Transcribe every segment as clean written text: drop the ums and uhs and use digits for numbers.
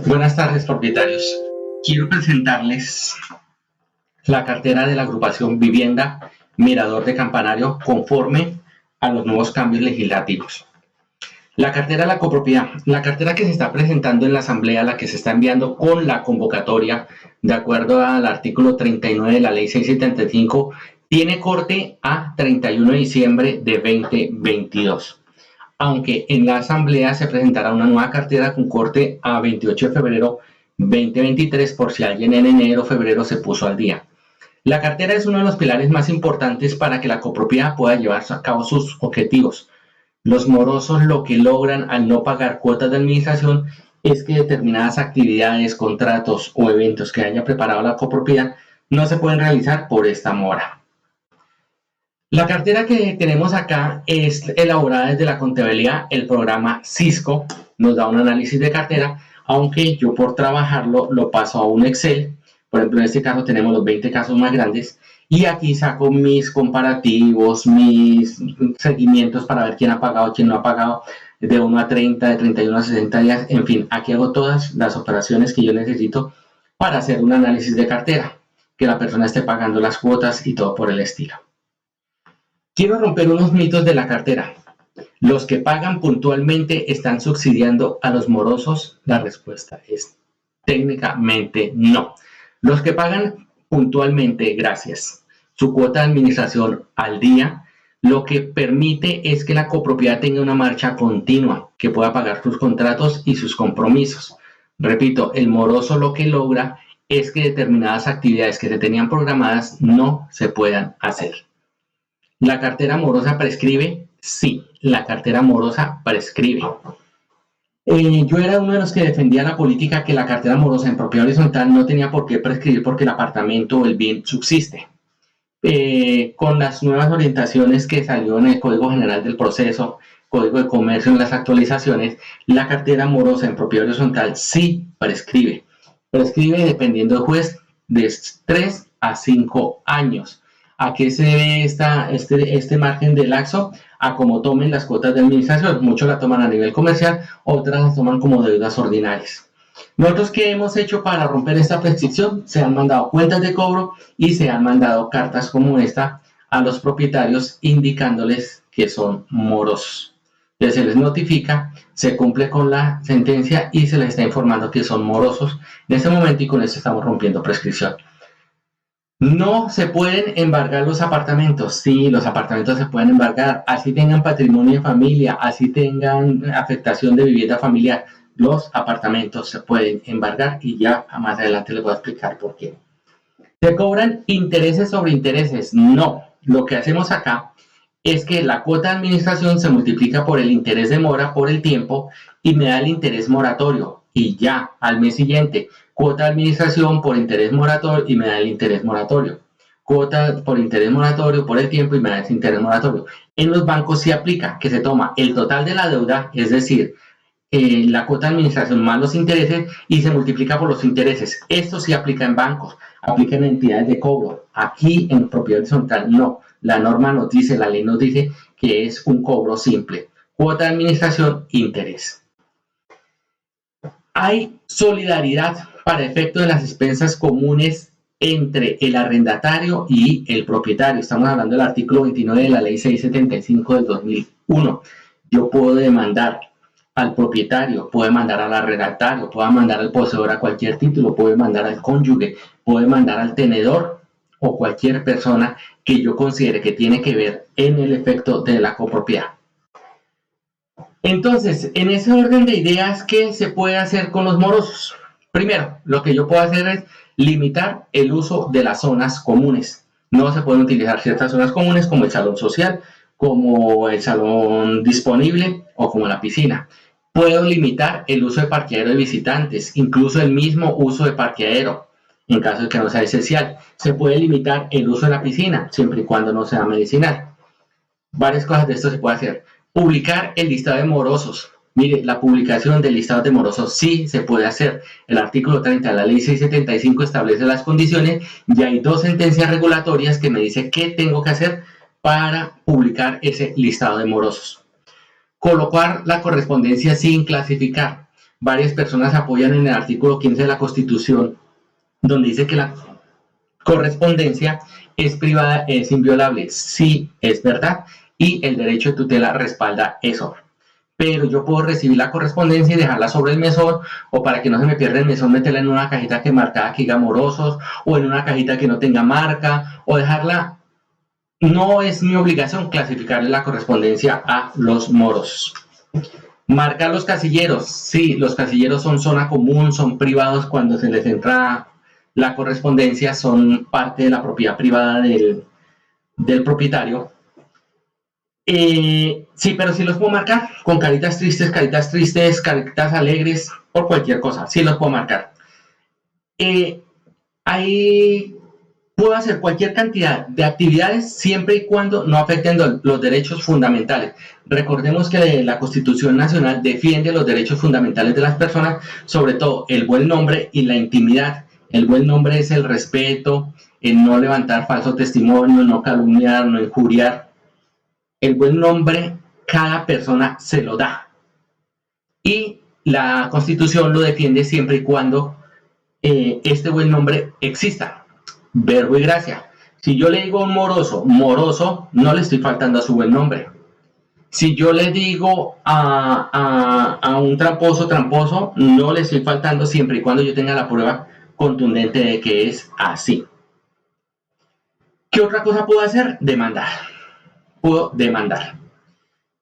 Buenas tardes, propietarios. Quiero presentarles la cartera de la agrupación Vivienda Mirador de Campanario conforme a los nuevos cambios legislativos. La cartera de la copropiedad, la cartera que se está presentando en la asamblea, la que se está enviando con la convocatoria, de acuerdo al artículo 39 de la ley 675, tiene corte a 31 de diciembre de 2022. Aunque en la asamblea se presentará una nueva cartera con corte a 28 de febrero 2023 por si alguien en enero o febrero se puso al día. La cartera es uno de los pilares más importantes para que la copropiedad pueda llevar a cabo sus objetivos. Los morosos lo que logran al no pagar cuotas de administración es que determinadas actividades, contratos o eventos que haya preparado la copropiedad no se pueden realizar por esta mora. La cartera que tenemos acá es elaborada desde la contabilidad. El programa Cisco nos da un análisis de cartera, aunque yo por trabajarlo lo paso a un Excel. Por ejemplo, en este caso tenemos los 20 casos más grandes y aquí saco mis comparativos, mis seguimientos para ver quién ha pagado, quién no ha pagado, de 1 a 30, de 31 a 60 días. En fin, aquí hago todas las operaciones que yo necesito para hacer un análisis de cartera, que la persona esté pagando las cuotas y todo por el estilo. Quiero romper unos mitos de la cartera. ¿Los que pagan puntualmente están subsidiando a los morosos? La respuesta es técnicamente no. Los que pagan puntualmente, gracias, su cuota de administración al día, lo que permite es que la copropiedad tenga una marcha continua, que pueda pagar sus contratos y sus compromisos. Repito, el moroso lo que logra es que determinadas actividades que se tenían programadas no se puedan hacer. ¿La cartera morosa prescribe? Sí, la cartera morosa prescribe. Yo era uno de los que defendía la política que la cartera morosa en propiedad horizontal no tenía por qué prescribir porque el apartamento o el bien subsiste. Con las nuevas orientaciones que salió en el Código General del Proceso, Código de Comercio en las actualizaciones, la cartera morosa en propiedad horizontal sí prescribe. Prescribe dependiendo del juez de 3 a 5 años. ¿A qué se debe este margen de laxo? A cómo tomen las cuotas de administración. Muchos la toman a nivel comercial, otras las toman como deudas ordinarias. Nosotros, ¿qué hemos hecho para romper esta prescripción? Se han mandado cuentas de cobro y se han mandado cartas como esta a los propietarios indicándoles que son morosos. Entonces se les notifica, se cumple con la sentencia y se les está informando que son morosos en este momento y con esto estamos rompiendo prescripción. No se pueden embargar los apartamentos. Sí, los apartamentos se pueden embargar, así tengan patrimonio de familia, así tengan afectación de vivienda familiar. Los apartamentos se pueden embargar y ya más adelante les voy a explicar por qué. ¿Se cobran intereses sobre intereses? No. Lo que hacemos acá es que la cuota de administración se multiplica por el interés de mora por el tiempo y me da el interés moratorio. Y ya, al mes siguiente, cuota de administración por interés moratorio y me da el interés moratorio. Cuota por interés moratorio por el tiempo y me da ese interés moratorio. En los bancos sí aplica que se toma el total de la deuda, es decir, la cuota de administración más los intereses y se multiplica por los intereses. Esto sí aplica en bancos, aplica en entidades de cobro. Aquí en propiedad horizontal no. La norma nos dice, la ley nos dice que es un cobro simple. Cuota de administración, interés. Hay solidaridad para efecto de las expensas comunes entre el arrendatario y el propietario. Estamos hablando del artículo 29 de la ley 675 del 2001. Yo puedo demandar al propietario, puedo demandar al arrendatario, puedo mandar al poseedor a cualquier título, puedo mandar al cónyuge, puedo mandar al tenedor o cualquier persona que yo considere que tiene que ver en el efecto de la copropiedad. Entonces, en ese orden de ideas, ¿qué se puede hacer con los morosos? Primero, lo que yo puedo hacer es limitar el uso de las zonas comunes. No se pueden utilizar ciertas zonas comunes como el salón social, como el salón disponible o como la piscina. Puedo limitar el uso de parqueadero de visitantes, incluso el mismo uso de parqueadero, en caso de que no sea esencial. Se puede limitar el uso de la piscina, siempre y cuando no sea medicinal. Varias cosas de esto se puede hacer. Publicar el listado de morosos. Mire, la publicación del listado de morosos sí se puede hacer. El artículo 30 de la ley 675 establece las condiciones y hay 2 sentencias regulatorias que me dicen qué tengo que hacer para publicar ese listado de morosos. Colocar la correspondencia sin clasificar. varias personas apoyan en el artículo 15 de la Constitución, donde dice que la correspondencia es privada, es inviolable. Sí, es verdad, y el derecho de tutela respalda eso. Pero yo puedo recibir la correspondencia y dejarla sobre el mesón, o para que no se me pierda el mesón, meterla en una cajita que marcada que diga morosos, o en una cajita que no tenga marca, o dejarla. No es mi obligación clasificarle la correspondencia a los morosos. Marcar los casilleros. Sí, los casilleros son zona común, son privados cuando se les entra la correspondencia, son parte de la propiedad privada del propietario. Sí, pero sí los puedo marcar con caritas tristes, caritas alegres, por cualquier cosa, sí los puedo marcar. Ahí puedo hacer cualquier cantidad de actividades siempre y cuando no afecten los derechos fundamentales. Recordemos que la Constitución Nacional defiende los derechos fundamentales de las personas, sobre todo el buen nombre y la intimidad. El buen nombre es el respeto, el no levantar falso testimonio, no calumniar, no injuriar. El buen nombre cada persona se lo da. Y la Constitución lo defiende siempre y cuando este buen nombre exista. Verbo y gracia. Si yo le digo a un moroso, moroso, no le estoy faltando a su buen nombre. Si yo le digo a un tramposo, tramposo, no le estoy faltando siempre y cuando yo tenga la prueba contundente de que es así. ¿Qué otra cosa puedo hacer? Demandar. Puedo demandar.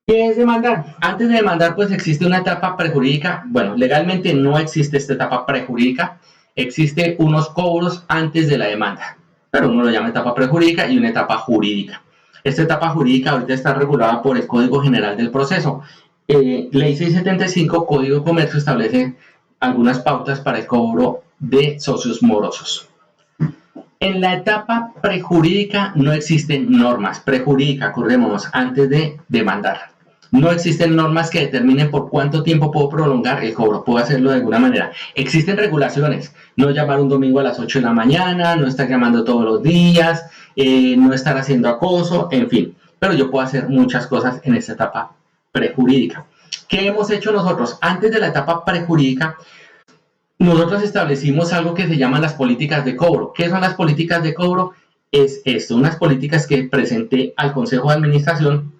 ¿Qué es demandar? Antes de demandar, pues existe una etapa prejurídica. Bueno, legalmente no existe esta etapa prejurídica. Existe unos cobros antes de la demanda, pero uno lo llama etapa prejurídica y una etapa jurídica. Esta etapa jurídica ahorita está regulada por el Código General del Proceso. Ley 675, Código de Comercio, establece algunas pautas para el cobro de socios morosos. En la etapa prejurídica no existen normas. Prejurídica, acordémonos, antes de demandar. No existen normas que determinen por cuánto tiempo puedo prolongar el cobro. Puedo hacerlo de alguna manera. Existen regulaciones. No llamar un domingo a las 8 de la mañana, no estar llamando todos los días, no estar haciendo acoso, en fin. Pero yo puedo hacer muchas cosas en esta etapa prejurídica. ¿Qué hemos hecho nosotros? Antes de la etapa prejurídica, nosotros establecimos algo que se llaman las políticas de cobro. ¿Qué son las políticas de cobro? Es esto, unas políticas que presenté al Consejo de Administración,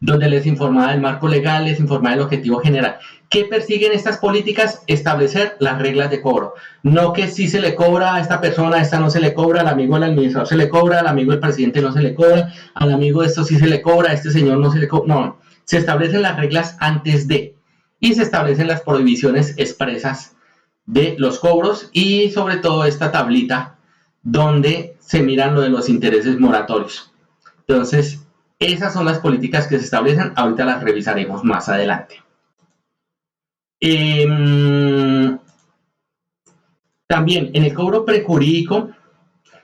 donde les informaba del marco legal, les informaba del objetivo general. ¿Qué persiguen estas políticas? Establecer las reglas de cobro. No que si se le cobra a esta persona, a esta no se le cobra, al amigo del administrador se le cobra, al amigo del presidente no se le cobra, al amigo de esto sí se le cobra, a este señor no se le cobra. No, se establecen las reglas antes de, y se establecen las prohibiciones expresas de los cobros y sobre todo esta tablita donde se miran lo de los intereses moratorios. Entonces, esas son las políticas que se establecen, ahorita las revisaremos más adelante. También en el cobro prejurídico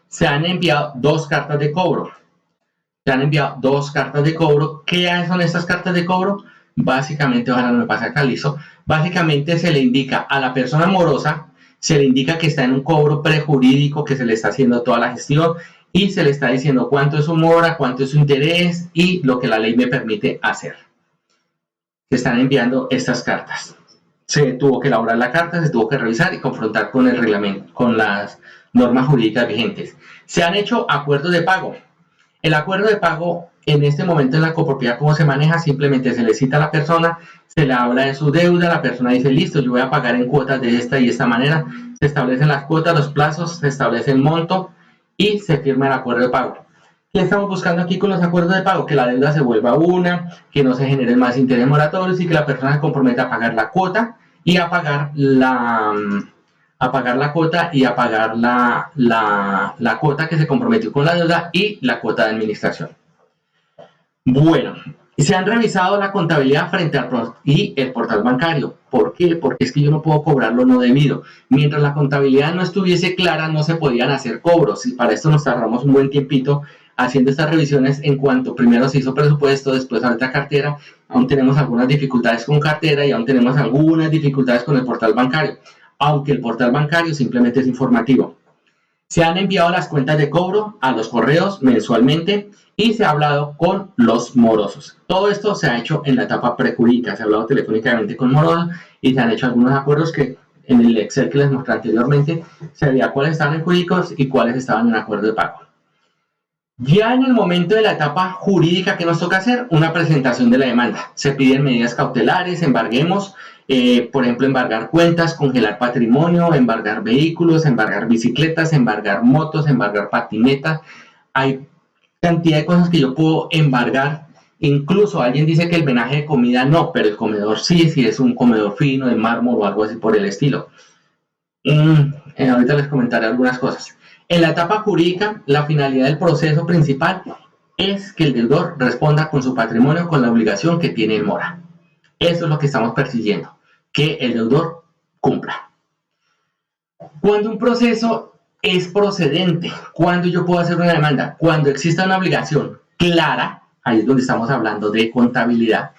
se han enviado 2 cartas de cobro. ¿Qué son estas cartas de cobro? Básicamente, ojalá no me pase acá, listo. Básicamente se le indica a la persona morosa, se le indica que está en un cobro prejurídico, que se le está haciendo toda la gestión y se le está diciendo cuánto es su mora, cuánto es su interés y lo que la ley me permite hacer. Se están enviando estas cartas. Se tuvo que elaborar la carta, se tuvo que revisar y confrontar con el reglamento, con las normas jurídicas vigentes. Se han hecho acuerdos de pago. El acuerdo de pago en este momento en la copropiedad, ¿cómo se maneja? Simplemente se le cita a la persona, se le habla de su deuda, la persona dice, listo, yo voy a pagar en cuotas de esta y esta manera. Se establecen las cuotas, los plazos, se establece el monto y se firma el acuerdo de pago. ¿Qué estamos buscando aquí con los acuerdos de pago? Que la deuda se vuelva una, que no se generen más intereses moratorios y que la persona se comprometa a pagar la cuota y a pagar la cuota y a pagar la cuota que se comprometió con la deuda y la cuota de administración. Bueno, se han revisado la contabilidad frente al y el portal bancario. ¿Por qué? Porque es que yo no puedo cobrar lo no debido. Mientras la contabilidad no estuviese clara, no se podían hacer cobros. Y para esto nos tardamos un buen tiempito haciendo estas revisiones en cuanto primero se hizo presupuesto, después ahorita cartera. Aún tenemos algunas dificultades con cartera y aún tenemos algunas dificultades con el portal bancario. Aunque el portal bancario simplemente es informativo. Se han enviado las cuentas de cobro a los correos mensualmente y se ha hablado con los morosos. Todo esto se ha hecho en la etapa prejurídica, se ha hablado telefónicamente con morosos y se han hecho algunos acuerdos que en el Excel que les mostré anteriormente se veía cuáles estaban en jurídicos y cuáles estaban en acuerdo de pago. Ya en el momento de la etapa jurídica que nos toca hacer, una presentación de la demanda. Se piden medidas cautelares, embarguemos, por ejemplo, embargar cuentas, congelar patrimonio, embargar vehículos, embargar bicicletas, embargar motos, embargar patinetas. Hay cantidad de cosas que yo puedo embargar. Incluso alguien dice que el menaje de comida no, pero el comedor sí, si es un comedor fino de mármol o algo así por el estilo. Ahorita les comentaré algunas cosas. En la etapa jurídica, la finalidad del proceso principal es que el deudor responda con su patrimonio con la obligación que tiene en mora. Eso es lo que estamos persiguiendo, que el deudor cumpla. Cuando un proceso es procedente, cuando yo puedo hacer una demanda, cuando exista una obligación clara, ahí es donde estamos hablando de contabilidad,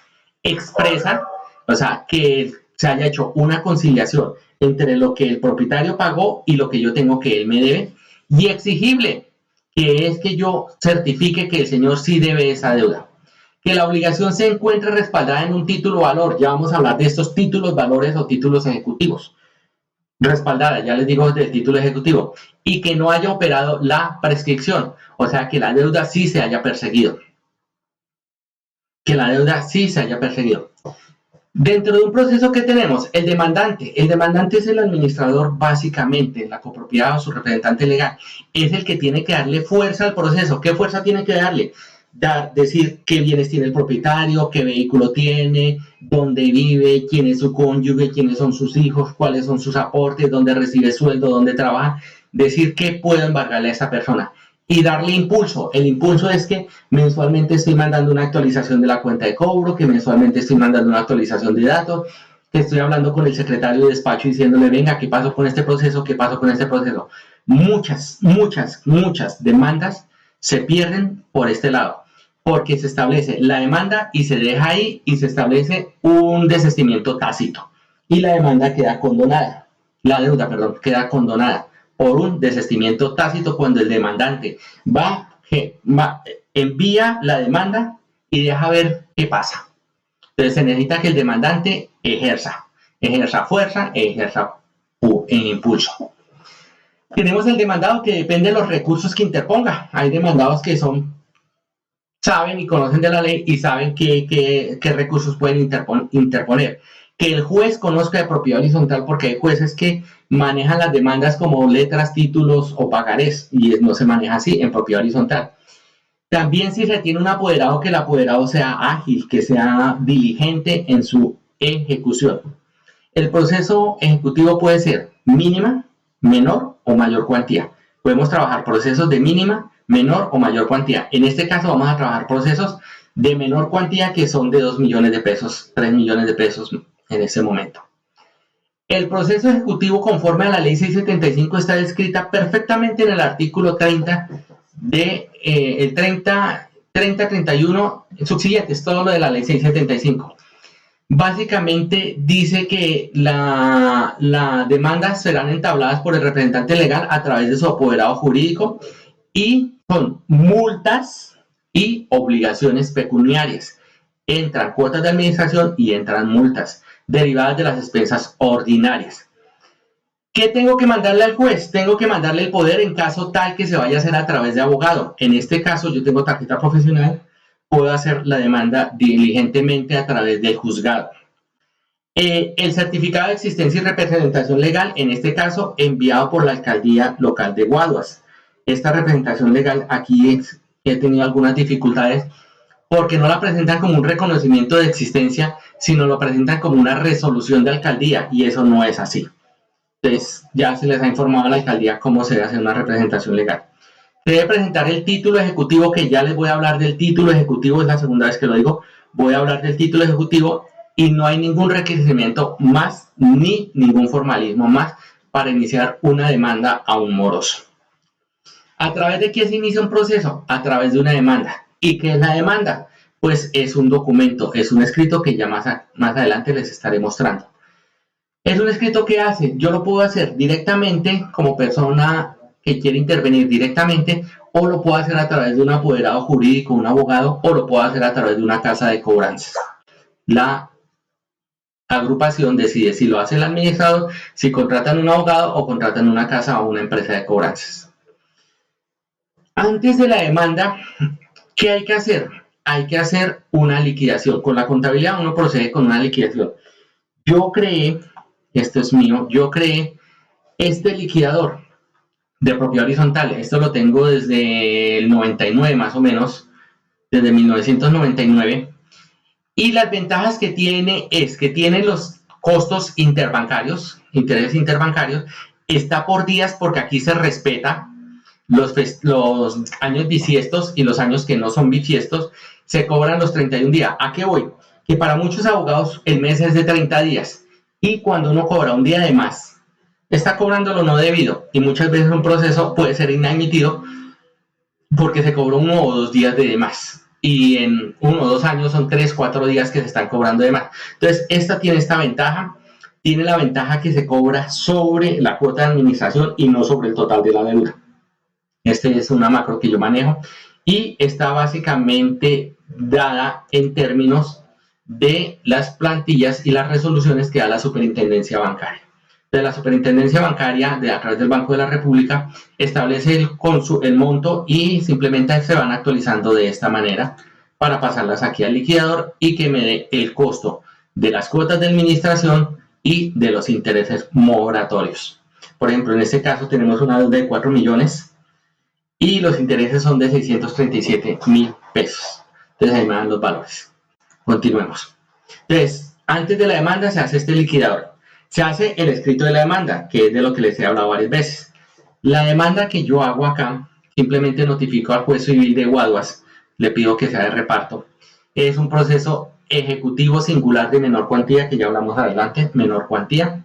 expresa, o sea, que se haya hecho una conciliación entre lo que el propietario pagó y lo que yo tengo que él me debe, y exigible, que es que yo certifique que el señor sí debe esa deuda. Que la obligación se encuentre respaldada en un título valor, ya vamos a hablar de estos títulos valores o títulos ejecutivos. Respaldada, ya les digo, del título ejecutivo, y que no haya operado la prescripción, o sea, que la deuda sí se haya perseguido. Que la deuda sí se haya perseguido. Dentro de un proceso que tenemos, el demandante es el administrador básicamente, la copropiedad o su representante legal, es el que tiene que darle fuerza al proceso. ¿Qué fuerza tiene que darle? Decir qué bienes tiene el propietario, qué vehículo tiene, dónde vive, quién es su cónyuge, quiénes son sus hijos, cuáles son sus aportes, dónde recibe sueldo, dónde trabaja, decir qué puedo embargarle a esa persona. Y darle impulso. El impulso es que mensualmente estoy mandando una actualización de la cuenta de cobro, que mensualmente estoy mandando una actualización de datos, que estoy hablando con el secretario de despacho diciéndole, venga, ¿qué pasó con este proceso? ¿Qué pasó con este proceso? Muchas demandas se pierden por este lado, porque se establece la demanda y se deja ahí y se establece un desistimiento tácito. Y la demanda queda condonada. La deuda, perdón, queda condonada por un desistimiento tácito cuando el demandante envía la demanda y deja ver qué pasa. Entonces se necesita que el demandante ejerza fuerza, ejerza impulso. Tenemos el demandado que depende de los recursos que interponga. Hay demandados que saben y conocen de la ley y saben qué recursos pueden interponer. Que el juez conozca de propiedad horizontal, porque hay jueces que manejan las demandas como letras, títulos o pagarés, y no se maneja así en propiedad horizontal. También si se tiene un apoderado, que el apoderado sea ágil, que sea diligente en su ejecución. El proceso ejecutivo puede ser mínima, menor o mayor cuantía. Podemos trabajar procesos de mínima, menor o mayor cuantía. En este caso vamos a trabajar procesos de menor cuantía, que son de 2 millones de pesos, 3 millones de pesos en ese momento. El proceso ejecutivo conforme a la ley 675 está descrita perfectamente en el artículo 30 el 30-31 subsiguientes, todo lo de la ley 675. Básicamente dice que las demandas serán entabladas por el representante legal a través de su apoderado jurídico y son multas y obligaciones pecuniarias. Entran cuotas de administración y entran multas derivadas de las expensas ordinarias. ¿Qué tengo que mandarle al juez? Tengo que mandarle el poder en caso tal que se vaya a hacer a través de abogado. En este caso, yo tengo tarjeta profesional, puedo hacer la demanda diligentemente a través del juzgado. El certificado de existencia y representación legal, en este caso, enviado por la alcaldía local de Guaduas. Esta representación legal, aquí he tenido algunas dificultades porque no la presentan como un reconocimiento de existencia, sino lo presentan como una resolución de alcaldía, y eso no es así. Entonces, ya se les ha informado a la alcaldía cómo se hace una representación legal. Se debe presentar el título ejecutivo, que ya les voy a hablar del título ejecutivo, es la segunda vez que lo digo, voy a hablar del título ejecutivo, y no hay ningún requerimiento más, ni ningún formalismo más para iniciar una demanda a un moroso. ¿A través de qué se inicia un proceso? A través de una demanda. ¿Y qué es la demanda? Pues es un documento, es un escrito que ya más adelante les estaré mostrando. Es un escrito que hace, yo lo puedo hacer directamente como persona que quiere intervenir directamente, o lo puedo hacer a través de un apoderado jurídico, un abogado, o lo puedo hacer a través de una casa de cobranzas. La agrupación decide si lo hace el administrador, si contratan un abogado o contratan una casa o una empresa de cobranzas. Antes de la demanda, ¿qué hay que hacer? Hay que hacer una liquidación. Con la contabilidad uno procede con una liquidación. Yo creé, esto es mío, yo creé este liquidador de propiedad horizontal. Esto lo tengo desde el 99 más o menos, desde 1999. Y las ventajas que tiene es que tiene los costos interbancarios, intereses interbancarios, está por días porque aquí se respeta los años bisiestos y los años que no son bisiestos, se cobran los 31 días. ¿A qué voy? Que para muchos abogados el mes es de 30 días y cuando uno cobra un día de más, está cobrando lo no debido y muchas veces un proceso puede ser inadmitido porque se cobró 1 o 2 días de más y en 1 o 2 años son 3 o 4 días que se están cobrando de más. Entonces, esta tiene esta ventaja, tiene la ventaja que se cobra sobre la cuota de administración y no sobre el total de la deuda. Este es una macro que yo manejo y está básicamente dada en términos de las plantillas y las resoluciones que da la superintendencia bancaria. De la superintendencia bancaria, a través del Banco de la República, establece el monto y simplemente se van actualizando de esta manera para pasarlas aquí al liquidador y que me dé el costo de las cuotas de administración y de los intereses moratorios. Por ejemplo, en este caso tenemos una deuda de 4 millones y los intereses son de 637.000 pesos. Entonces ahí me dan los valores. Continuemos. Entonces, antes de la demanda se hace este liquidador. Se hace el escrito de la demanda, que es de lo que les he hablado varias veces. La demanda que yo hago acá, simplemente notifico al juez civil de Guaduas, le pido que sea de reparto. Es un proceso ejecutivo singular de menor cuantía, que ya hablamos adelante, menor cuantía.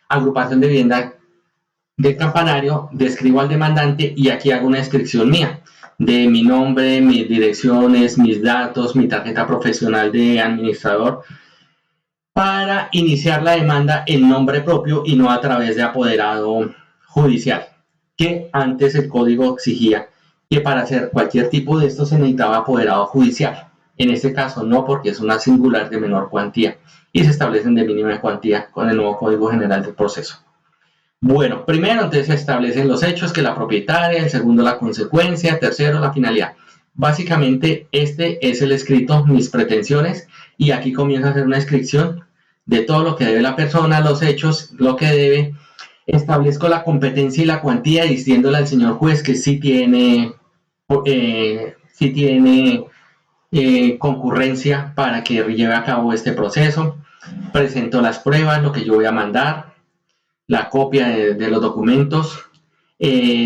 Agrupación de vivienda del campanario, describo al demandante y aquí hago una descripción mía de mi nombre, mis direcciones, mis datos, mi tarjeta profesional de administrador para iniciar la demanda en nombre propio y no a través de apoderado judicial, que antes el código exigía que para hacer cualquier tipo de esto se necesitaba apoderado judicial. En este caso no, porque es una singular de menor cuantía y se establecen de mínima cuantía con el nuevo Código General del Proceso. Bueno, primero entonces se establecen los hechos, que la propietaria, el segundo la consecuencia, tercero la finalidad. Básicamente este es el escrito, mis pretensiones, y aquí comienza a hacer una descripción de todo lo que debe la persona, los hechos, lo que debe. Establezco la competencia y la cuantía diciéndole al señor juez que sí tiene concurrencia para que lleve a cabo este proceso. Presento las pruebas, lo que yo voy a mandar, la copia de los documentos,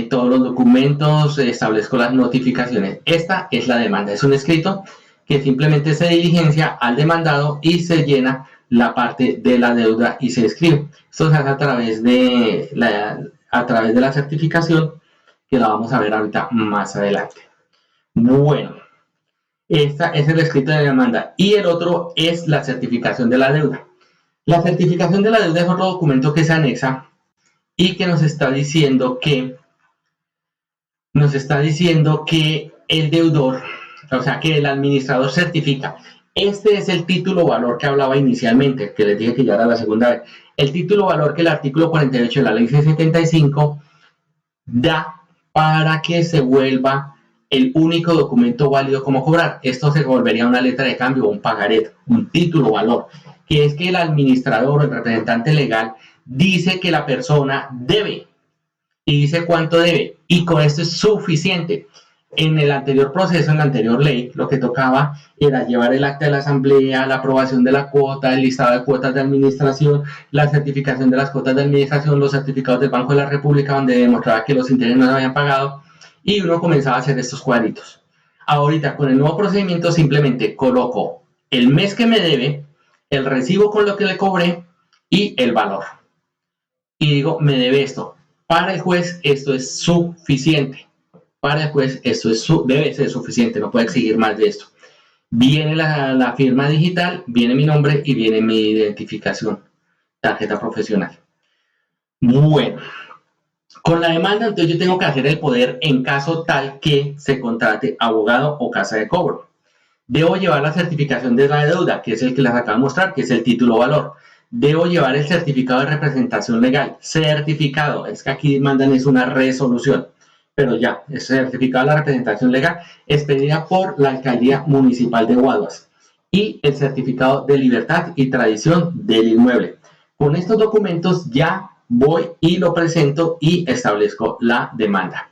todos los documentos, establezco las notificaciones. Esta es la demanda, es un escrito que simplemente se diligencia al demandado y se llena la parte de la deuda y se escribe. Esto se hace a través de la certificación, que la vamos a ver ahorita más adelante. Bueno, esta es el escrito de demanda y el otro es la certificación de la deuda. La certificación de la deuda es otro documento que se anexa y que nos está diciendo que el deudor, o sea, que el administrador certifica. Este es el título valor que hablaba inicialmente, que les dije que ya era la segunda vez. El título valor que el artículo 48 de la ley 675 da para que se vuelva el único documento válido como cobrar. Esto se volvería una letra de cambio, un pagaret, un título valor, que es que el administrador o el representante legal dice que la persona debe y dice cuánto debe, y con esto es suficiente. En el anterior proceso, en la anterior ley, lo que tocaba era llevar el acta de la asamblea, la aprobación de la cuota, el listado de cuotas de administración, la certificación de las cuotas de administración, los certificados del Banco de la República donde demostraba que los intereses no se habían pagado, y uno comenzaba a hacer estos cuadritos. Ahorita, con el nuevo procedimiento, simplemente coloco el mes que me debe, el recibo con lo que le cobré y el valor. Y digo, me debe esto. Para el juez, esto es suficiente. Para el juez, esto debe ser suficiente, no puede exigir más de esto. Viene la firma digital, viene mi nombre y viene mi identificación, tarjeta profesional. Bueno, Con la demanda, entonces yo tengo que hacer el poder en caso tal que se contrate abogado o casa de cobro. Debo llevar la certificación de la deuda, que es el que les acabo de mostrar, que es el título valor. Debo llevar el certificado de representación legal. Certificado, es que aquí mandan es una resolución, pero ya, es certificado de la representación legal expedida por la Alcaldía Municipal de Guaduas. Y el certificado de libertad y tradición del inmueble. Con estos documentos ya voy y lo presento y establezco la demanda.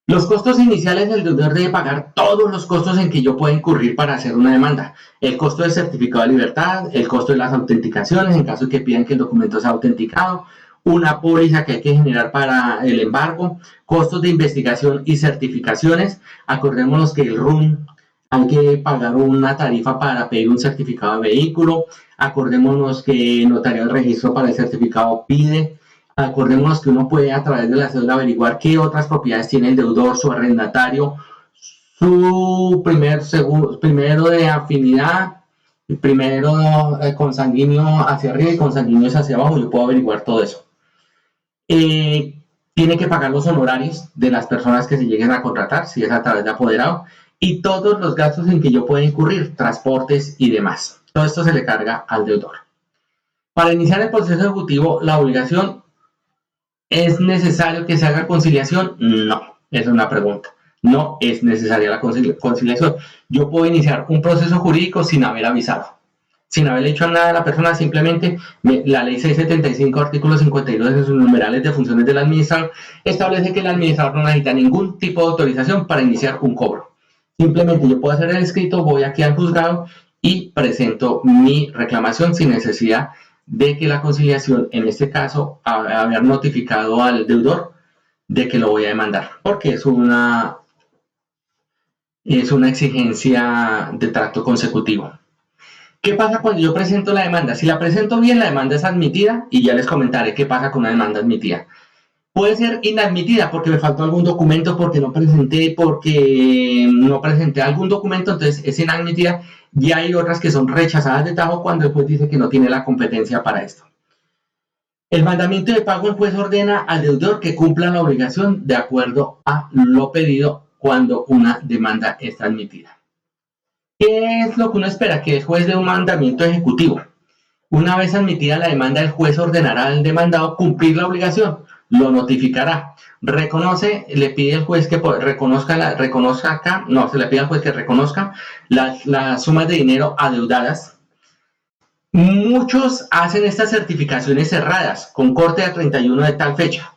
Los costos iniciales del deudor debe pagar todos los costos en que yo pueda incurrir para hacer una demanda. El costo del certificado de libertad, el costo de las autenticaciones en caso de que pidan que el documento sea autenticado, una póliza que hay que generar para el embargo, costos de investigación y certificaciones. Acordémonos que el RUN hay que pagar una tarifa para pedir un certificado de vehículo. Acordémonos que notario del registro para el certificado pide. Acordémonos que uno puede a través de la cédula averiguar qué otras propiedades tiene el deudor, su arrendatario, su primero de afinidad, primero consanguíneo hacia arriba y consanguíneos hacia abajo. Yo puedo averiguar todo eso. Tiene que pagar los honorarios de las personas que se lleguen a contratar, si es a través de apoderado, y todos los gastos en que yo pueda incurrir, transportes y demás. Todo esto se le carga al deudor. Para iniciar el proceso ejecutivo, la obligación, ¿es necesario que se haga conciliación? No, es una pregunta. No es necesaria la conciliación. Yo puedo iniciar un proceso jurídico sin haber avisado, sin haberle dicho nada a la persona. Simplemente la ley 675, artículo 52 de sus numerales de funciones del administrador, establece que el administrador no necesita ningún tipo de autorización para iniciar un cobro. Simplemente yo puedo hacer el escrito, voy aquí al juzgado y presento mi reclamación sin necesidad de que la conciliación, en este caso, haber notificado al deudor de que lo voy a demandar, porque es una exigencia de tracto consecutivo. ¿Qué pasa cuando yo presento la demanda? Si la presento bien, la demanda es admitida y ya les comentaré qué pasa con una demanda admitida. Puede ser inadmitida porque me faltó algún documento, porque no presenté algún documento, entonces es inadmitida. Y hay otras que son rechazadas de tajo cuando el juez dice que no tiene la competencia para esto. El mandamiento de pago, el juez ordena al deudor que cumpla la obligación de acuerdo a lo pedido cuando una demanda está admitida. ¿Qué es lo que uno espera? Que el juez dé un mandamiento ejecutivo. Una vez admitida la demanda, el juez ordenará al demandado cumplir la obligación, lo notificará, le pide al juez que reconozca acá, no, se le pide al juez que reconozca las sumas de dinero adeudadas. Muchos hacen estas certificaciones cerradas con corte a 31 de tal fecha.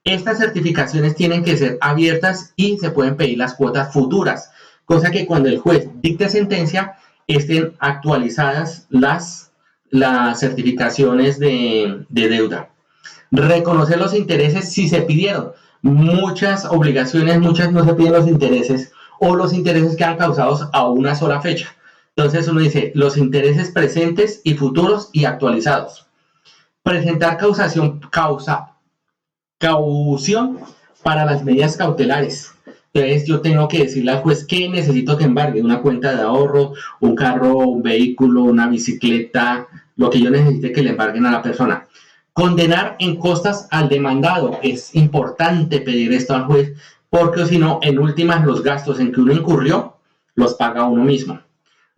Estas certificaciones tienen que ser abiertas y se pueden pedir las cuotas futuras, cosa que cuando el juez dicte sentencia estén actualizadas las certificaciones de deuda. Reconocer los intereses si se pidieron. Muchas obligaciones, muchas no se piden los intereses o los intereses quedan causados a una sola fecha. Entonces uno dice los intereses presentes y futuros y actualizados. Presentar caución para las medidas cautelares. Entonces yo tengo que decirle al juez que necesito que embargue una cuenta de ahorro, un carro, un vehículo, una bicicleta, lo que yo necesite que le embarguen a la persona. Condenar en costas al demandado. Es importante pedir esto al juez porque si no, en últimas, los gastos en que uno incurrió los paga uno mismo.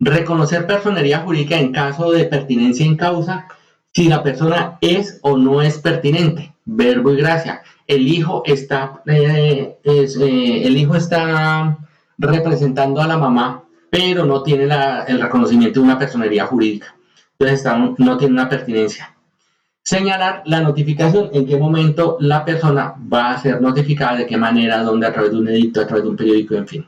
Reconocer personería jurídica en caso de pertinencia en causa, si la persona es o no es pertinente. Verbo y gracia. El hijo está representando a la mamá, pero no tiene el reconocimiento de una personería jurídica. Entonces no tiene una pertinencia. Señalar la notificación, en qué momento la persona va a ser notificada, de qué manera, dónde, a través de un edicto, a través de un periódico, en fin.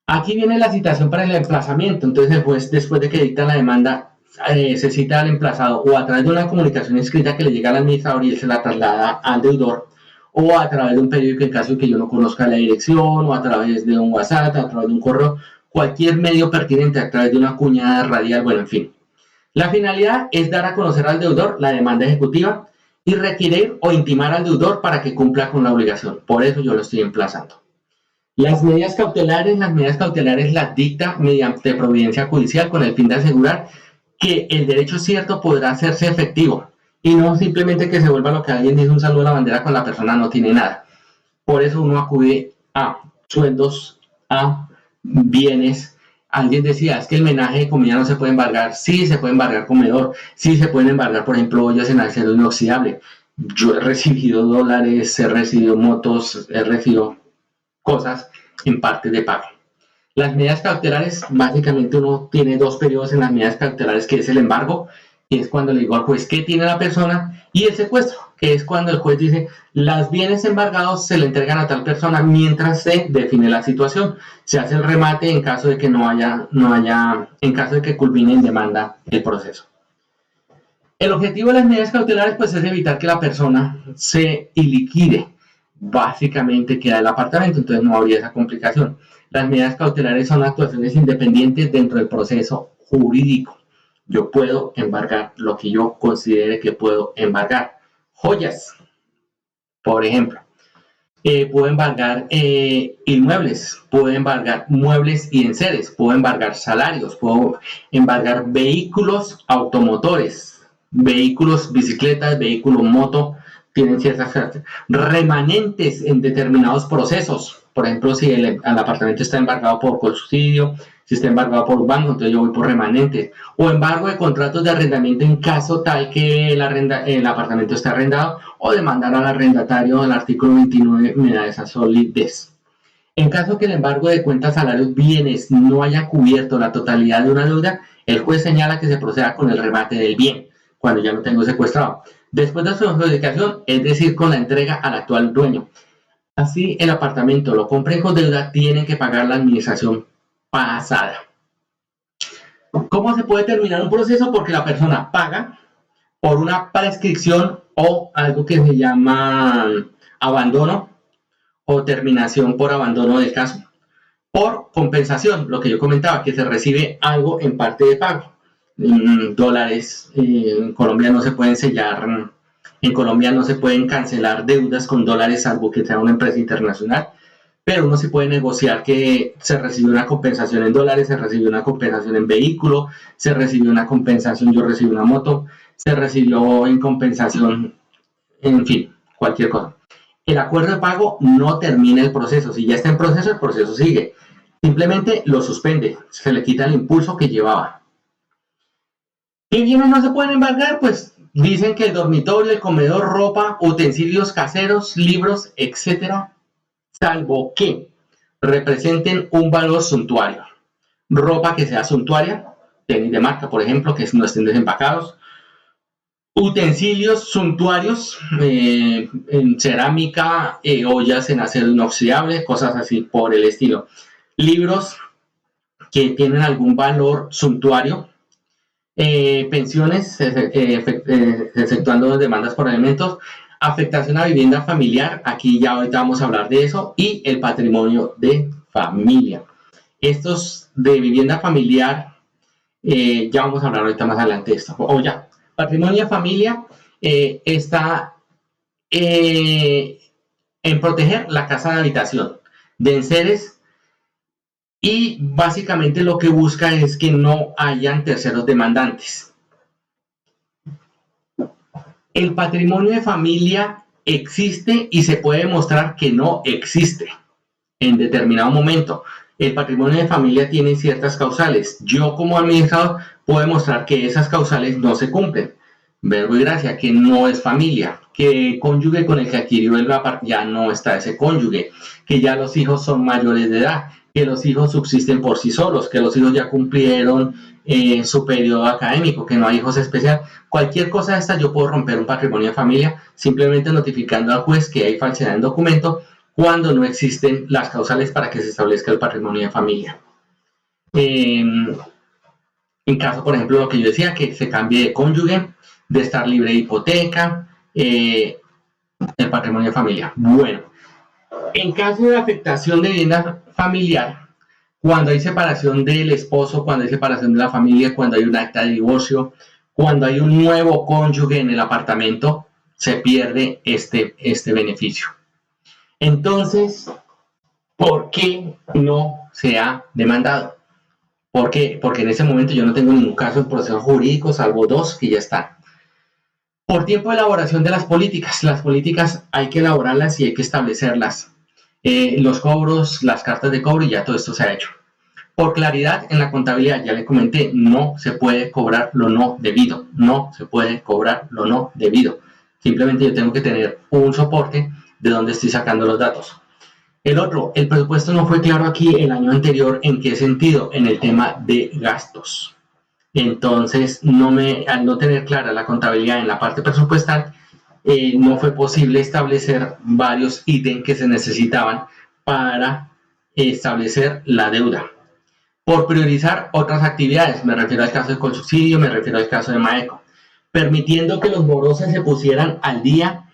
Aquí viene la citación para el emplazamiento. Entonces el juez, después de que dicta la demanda, se cita al emplazado o a través de una comunicación escrita que le llega al administrador y él se la traslada al deudor, o a través de un periódico en caso de que yo no conozca la dirección, o a través de un WhatsApp, a través de un correo, cualquier medio pertinente, a través de una cuñada radial, bueno, en fin. La finalidad es dar a conocer al deudor la demanda ejecutiva y requerir o intimar al deudor para que cumpla con la obligación. Por eso yo lo estoy emplazando. Las medidas cautelares las dicta mediante providencia judicial con el fin de asegurar que el derecho cierto podrá hacerse efectivo y no simplemente que se vuelva lo que alguien dice, un saludo a la bandera con la persona no tiene nada. Por eso uno acude a sueldos, a bienes. Alguien decía, es que el menaje de comida no se puede embargar. Sí, se puede embargar comedor. Sí, se pueden embargar, por ejemplo, ollas en acero inoxidable. Yo he recibido dólares, he recibido motos, he recibido cosas en parte de pago. Las medidas cautelares, básicamente uno tiene dos periodos en las medidas cautelares, que es el embargo, que es cuando le digo al juez qué tiene la persona, y el secuestro, que es cuando el juez dice, los bienes embargados se le entregan a tal persona mientras se define la situación. Se hace el remate en caso de que en caso de que culmine en demanda el proceso. El objetivo de las medidas cautelares pues es evitar que la persona se iliquide, básicamente queda el apartamento, entonces no habría esa complicación. Las medidas cautelares son actuaciones independientes dentro del proceso jurídico. Yo puedo embargar lo que yo considere que puedo embargar. Joyas, por ejemplo. Puedo embargar inmuebles, puedo embargar muebles y enseres, puedo embargar salarios, puedo embargar vehículos automotores, vehículos, bicicletas, vehículos, moto, tienen ciertas remanentes en determinados procesos. Por ejemplo, si el apartamento está embargado por subsidio, si está embargado por un banco, entonces yo voy por remanentes. O embargo de contratos de arrendamiento en caso tal que el apartamento esté arrendado, o demandar al arrendatario del artículo 29 me da esa solidez. En caso que el embargo de cuentas, salarios, bienes no haya cubierto la totalidad de una deuda, el juez señala que se proceda con el remate del bien, cuando ya lo tengo secuestrado. Después de su adjudicación, es decir, con la entrega al actual dueño. Así el apartamento lo compren con deuda, tienen que pagar la administración pasada. ¿Cómo se puede terminar un proceso? Porque la persona paga por una prescripción o algo que se llama abandono o terminación por abandono del caso. Por compensación, lo que yo comentaba, que se recibe algo en parte de pago. Dólares, en Colombia no se pueden sellar, en Colombia no se pueden cancelar deudas con dólares salvo que sea una empresa internacional, pero uno sí puede negociar que se recibió una compensación en dólares, se recibió una compensación en vehículo, se recibió una compensación, yo recibí una moto, se recibió en compensación, en fin, cualquier cosa. El acuerdo de pago no termina el proceso, si ya está en proceso, el proceso sigue. Simplemente lo suspende, se le quita el impulso que llevaba. ¿Qué bienes no se pueden embargar? Pues dicen que el dormitorio, el comedor, ropa, utensilios caseros, libros, etcétera, salvo que representen un valor suntuario. Ropa que sea suntuaria, tenis de marca, por ejemplo, que no estén desempacados. Utensilios suntuarios, en cerámica, ollas en acero inoxidable, cosas así por el estilo. Libros que tienen algún valor suntuario. Pensiones, efectuando demandas por alimentos, afectación a vivienda familiar, aquí ya ahorita vamos a hablar de eso, y el patrimonio de familia. Estos de vivienda familiar, ya vamos a hablar ahorita más adelante de esto, o ya, patrimonio de familia está en proteger la casa de habitación de enseres, y básicamente lo que busca es que no hayan terceros demandantes. El patrimonio de familia existe y se puede demostrar que no existe en determinado momento. El patrimonio de familia tiene ciertas causales. Yo como administrador puedo demostrar que esas causales no se cumplen. Verbo y gracia, que no es familia, que el cónyuge con el que adquirió el ya no está ese cónyuge, que ya los hijos son mayores de edad, que los hijos subsisten por sí solos, que los hijos ya cumplieron su periodo académico, que no hay hijos especiales. Cualquier cosa de esta yo puedo romper un patrimonio de familia simplemente notificando al juez que hay falsedad en documento cuando no existen las causales para que se establezca el patrimonio de familia. En caso, por ejemplo, lo que yo decía, que se cambie de cónyuge, de estar libre de hipoteca, el patrimonio de familia. Bueno, en caso de afectación de vivienda familiar, cuando hay separación del esposo, cuando hay separación de la familia, cuando hay un acta de divorcio, cuando hay un nuevo cónyuge en el apartamento, se pierde este beneficio. Entonces, ¿por qué no se ha demandado? ¿Por qué? Porque en ese momento yo no tengo ningún caso en proceso jurídico, salvo dos que ya están. Por tiempo de elaboración de las políticas hay que elaborarlas y hay que establecerlas. Los cobros, las cartas de cobro y ya todo esto se ha hecho. Por claridad en la contabilidad, ya le comenté, no se puede cobrar lo no debido, no se puede cobrar lo no debido. Simplemente yo tengo que tener un soporte de donde estoy sacando los datos. El otro, el presupuesto no fue claro aquí el año anterior, ¿en qué sentido? En el tema de gastos. Entonces, al no tener clara la contabilidad en la parte presupuestal, no fue posible establecer varios ítems que se necesitaban para establecer la deuda. Por priorizar otras actividades, me refiero al caso de Colsubsidio, me refiero al caso de Maeco, permitiendo que los morosos se pusieran al día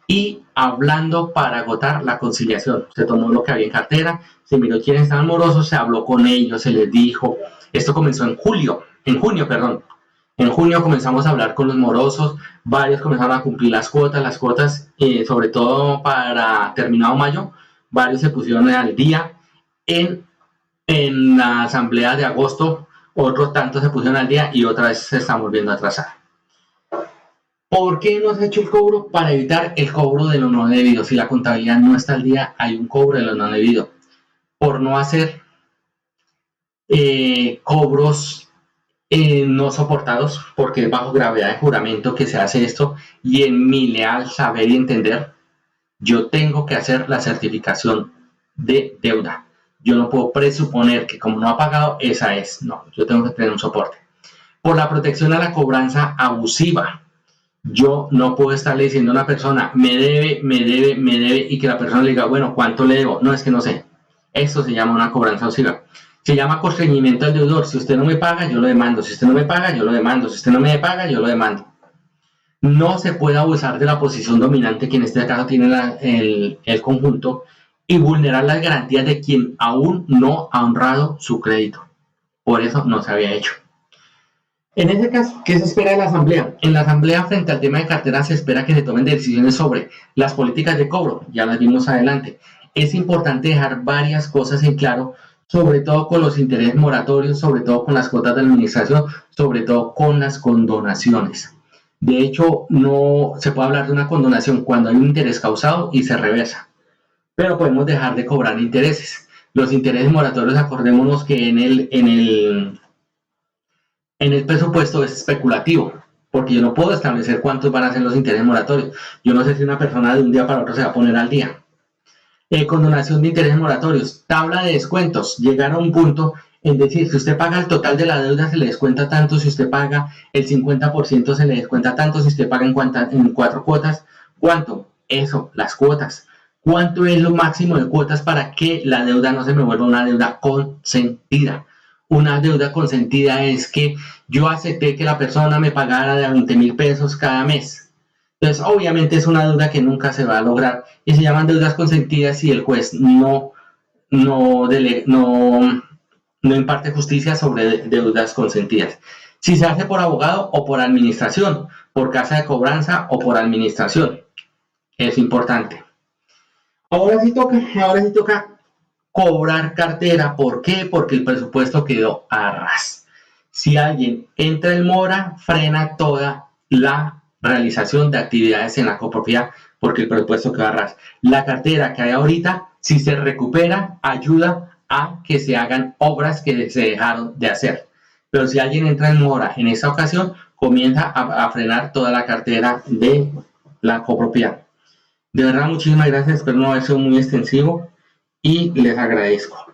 y hablando para agotar la conciliación. Se tomó lo que había en cartera, se miró quiénes estaban morosos, se habló con ellos, se les dijo. Esto comenzó en junio, perdón. En junio comenzamos a hablar con los morosos, varios comenzaron a cumplir las cuotas, sobre todo para terminado mayo, varios se pusieron al día. En la asamblea de agosto, otros tantos se pusieron al día y otra vez se están volviendo a atrasar. ¿Por qué no se ha hecho el cobro? Para evitar el cobro de lo no debido. Si la contabilidad no está al día, hay un cobro de lo no debido. Por no hacer cobros no soportados, porque es bajo gravedad de juramento que se hace esto, y en mi leal saber y entender, yo tengo que hacer la certificación de deuda. Yo no puedo presuponer que como no ha pagado, esa es. No, yo tengo que tener un soporte. Por la protección a la cobranza abusiva. Yo no puedo estarle diciendo a una persona, me debe, y que la persona le diga, bueno, ¿cuánto le debo? No, es que no sé. Esto se llama una cobranza abusiva. Se llama constreñimiento al deudor. Si usted no me paga, yo lo demando. Si usted no me paga, yo lo demando. Si usted no me paga, yo lo demando. No se puede abusar de la posición dominante, que en este caso tiene el conjunto, y vulnerar las garantías de quien aún no ha honrado su crédito. Por eso no se había hecho. En este caso, ¿qué se espera de la Asamblea? En la Asamblea, frente al tema de cartera, se espera que se tomen decisiones sobre las políticas de cobro, ya las vimos adelante. Es importante dejar varias cosas en claro, sobre todo con los intereses moratorios, sobre todo con las cuotas de administración, sobre todo con las condonaciones. De hecho, no se puede hablar de una condonación cuando hay un interés causado y se reversa, pero podemos dejar de cobrar intereses. Los intereses moratorios, acordémonos que en el presupuesto es especulativo, porque yo no puedo establecer cuántos van a ser los intereses moratorios. Yo no sé si una persona de un día para otro se va a poner al día. Condonación de intereses moratorios, tabla de descuentos, llegar a un punto en decir, si usted paga el total de la deuda se le descuenta tanto, si usted paga el 50% se le descuenta tanto, si usted paga en 4 cuotas, ¿cuánto? Eso, las cuotas. ¿Cuánto es lo máximo de cuotas para que la deuda no se me vuelva una deuda consentida? Una deuda consentida es que yo acepté que la persona me pagara de 20,000 pesos cada mes. Entonces, obviamente es una deuda que nunca se va a lograr y se llaman deudas consentidas si el juez no imparte justicia sobre deudas consentidas. Si se hace por abogado o por administración, por casa de cobranza o por administración. Es importante. Ahora sí toca cobrar cartera. ¿Por qué? Porque el presupuesto quedó a ras. Si alguien entra en mora, frena toda la realización de actividades en la copropiedad porque el presupuesto quedó a ras. La cartera que hay ahorita, si se recupera, ayuda a que se hagan obras que se dejaron de hacer. Pero si alguien entra en mora en esa ocasión, comienza a frenar toda la cartera de la copropiedad. De verdad, muchísimas gracias. Espero no haber sido muy extensivo y les agradezco.